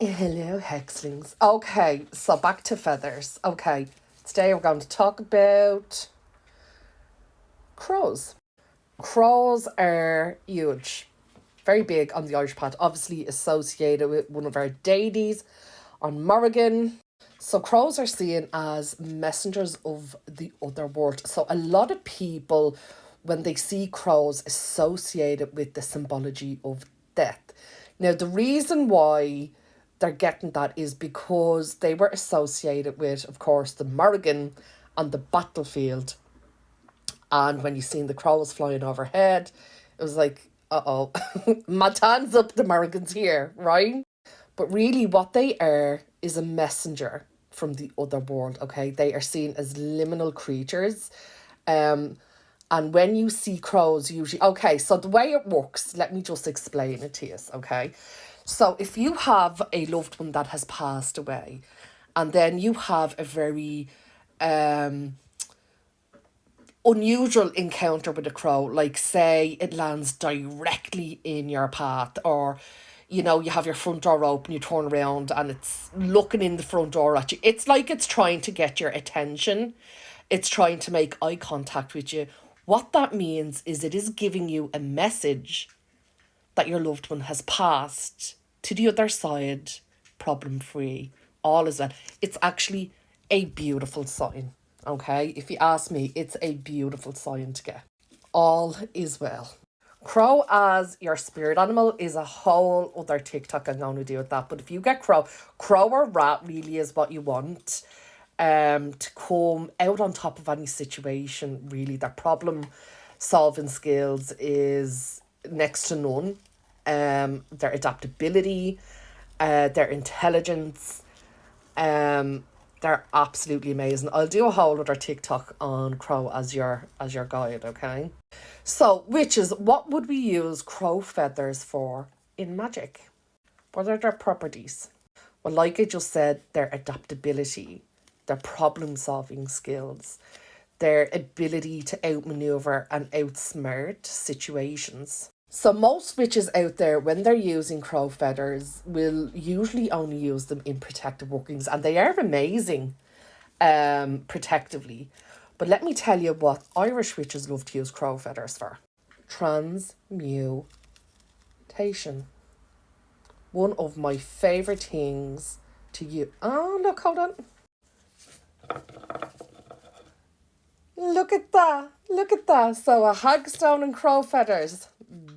Hello, Hexlings. Okay, so back to feathers. Okay, today we're going to talk about crows. Crows are huge, very big on the Irish Pat, obviously associated with one of our deities on Morrigan. So crows are seen as messengers of the other world. So a lot of people, when they see crows, associated with the symbology of death. Now, the reason why they're getting that is because they were associated with, of course, the Morrigan on the battlefield. And when you seen the crows flying overhead, it was like, uh-oh, my time's up, the Morrigan's here, right? But really, what they are is a messenger from the other world, okay? They are seen as liminal creatures. Um, and when you see crows, usually, okay, so the way it works, let me just explain it to you, okay? So if you have a loved one that has passed away, and then you have a very unusual encounter with a crow, like say it lands directly in your path, or you have your front door open, you turn around and it's looking in the front door at you. It's like it's trying to get your attention. It's trying to make eye contact with you. What that means is it is giving you a message that your loved one has passed to the other side, problem free, all is well. It's actually a beautiful sign, okay? If you ask me, it's a beautiful sign to get. All is well. Crow as your spirit animal is a whole other TikTok I'm going to do with that. But if you get crow or rat really is what you want to come out on top of any situation, really. Their problem solving skills is next to none. Their adaptability, their intelligence, they're absolutely amazing. I'll do a whole other TikTok on crow as your guide, okay? So, witches, what would we use crow feathers for in magic? What are their properties? Well, like I just said, their adaptability, their problem solving skills, their ability to outmaneuver and outsmart situations. So most witches out there, when they're using crow feathers, will usually only use them in protective workings, and they are amazing protectively. But let me tell you what Irish witches love to use crow feathers for. Transmutation. One of my favourite things to use. Oh, look, hold on. Look at that. Look at that. So a hagstone and crow feathers.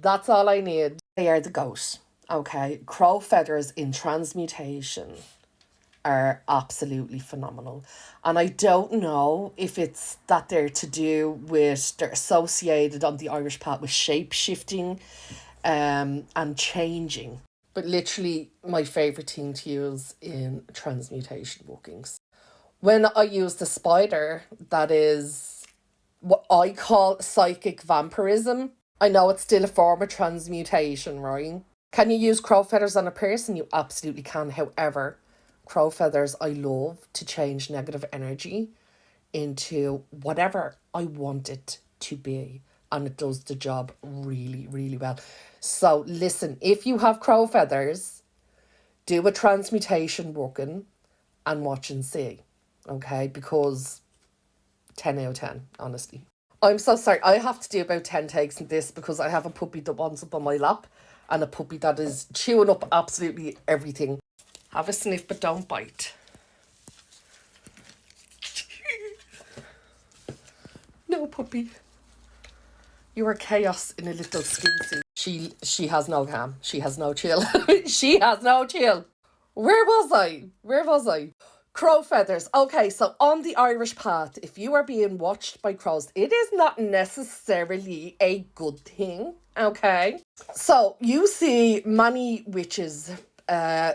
That's all I need. They are the goat. Okay. Crow feathers in transmutation are absolutely phenomenal. And I don't know if it's that they're to do with, they're associated on the Irish path with shape shifting and changing. But literally my favourite thing to use in transmutation bookings. When I use the spider, that is what I call psychic vampirism. I know it's still a form of transmutation, right? Can you use crow feathers on a person? You absolutely can. However, crow feathers I love to change negative energy into whatever I want it to be. And it does the job really, really well. So listen, if you have crow feathers, do a transmutation working and watch and see. Okay? Because 10 out of 10, honestly. I'm so sorry. I have to do about 10 takes in this because I have a puppy that wants up on my lap and a puppy that is chewing up absolutely everything. Have a sniff, but don't bite. No, puppy. You are chaos in a little skin suit. She has no calm. She has no chill. She has no chill. Where was I? Where was I? Crow feathers. Okay, so on the Irish path, if you are being watched by crows, it is not necessarily a good thing. Okay. So you see many witches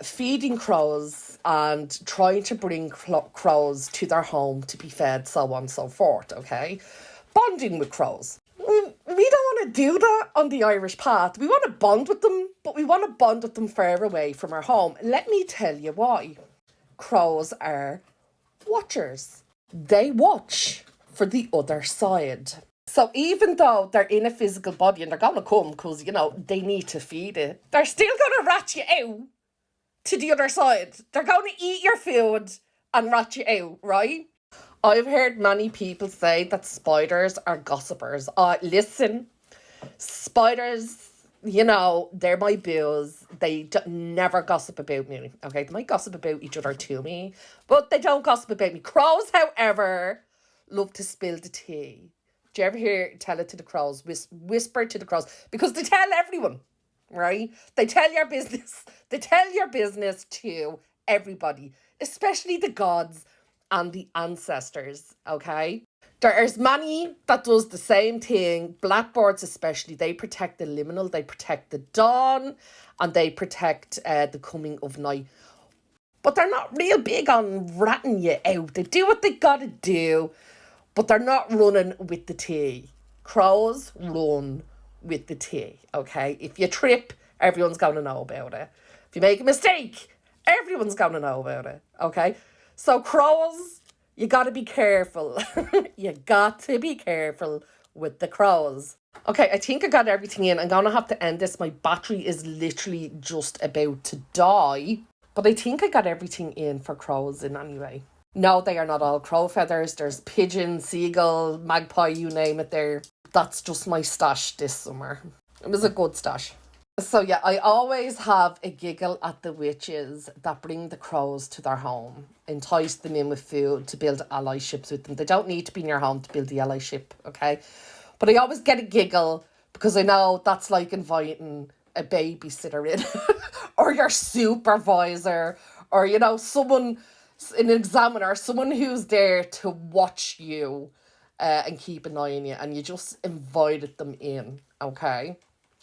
feeding crows and trying to bring crows to their home to be fed, so on and so forth. Okay. Bonding with crows. We don't want to do that on the Irish path. We want to bond with them, but we want to bond with them far away from our home. Let me tell you why. Crows are watchers. They watch for the other side. So even though they're in a physical body and they're going to come because, they need to feed it, they're still going to rat you out to the other side. They're going to eat your food and rat you out, right? I've heard many people say that spiders are gossipers. Listen, spiders, they're my booze. They never gossip about me. Okay, they might gossip about each other to me, but they don't gossip about me. Crows, however, love to spill the tea. Do you ever hear tell it to the crows? Whisper to the crows because they tell everyone, right? They tell your business. They tell your business to everybody, especially the gods and the ancestors. Okay. There's many that does the same thing. Blackbirds especially, they protect the liminal, they protect the dawn, and they protect the coming of night. But they're not real big on ratting you out. They do what they gotta do, but they're not running with the tea. Crows run with the tea, okay? If you trip, everyone's gonna know about it. If you make a mistake, everyone's gonna know about it, okay? So crows, you gotta be careful. You got to be careful with the crows. Okay, I think I got everything in. I'm gonna have to end this. My battery is literally just about to die. But I think I got everything in for crows in anyway. No, they are not all crow feathers. There's pigeon, seagull, magpie, you name it there. That's just my stash this summer. It was a good stash. So yeah, I always have a giggle at the witches that bring the crows to their home, entice them in with food to build allyships with them. They don't need to be in your home to build the allyship, okay? But I always get a giggle because I know that's like inviting a babysitter in or your supervisor or, someone, an examiner, someone who's there to watch you and keep an eye on you, and you just invited them in, okay?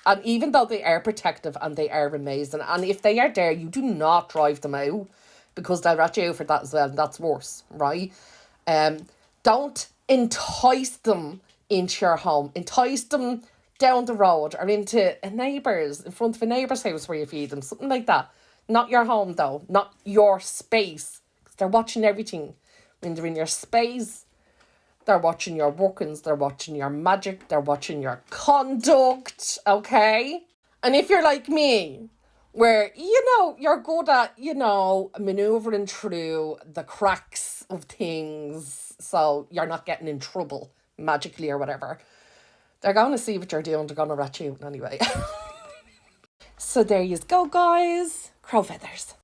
And even though they are protective and they are amazing, and if they are there, you do not drive them out because they'll rat you out for that as well, and that's worse, right? Don't entice them into your home. Entice them down the road or into in front of a neighbour's house where you feed them, something like that. Not your home though, not your space. Because they're watching everything. When they're in your space, they're watching your workings, they're watching your magic, they're watching your conduct, okay? And if you're like me, where, you're good at, manoeuvring through the cracks of things so you're not getting in trouble magically or whatever, they're going to see what you're doing, they're going to rat you out anyway. So there you go, guys. Crow feathers.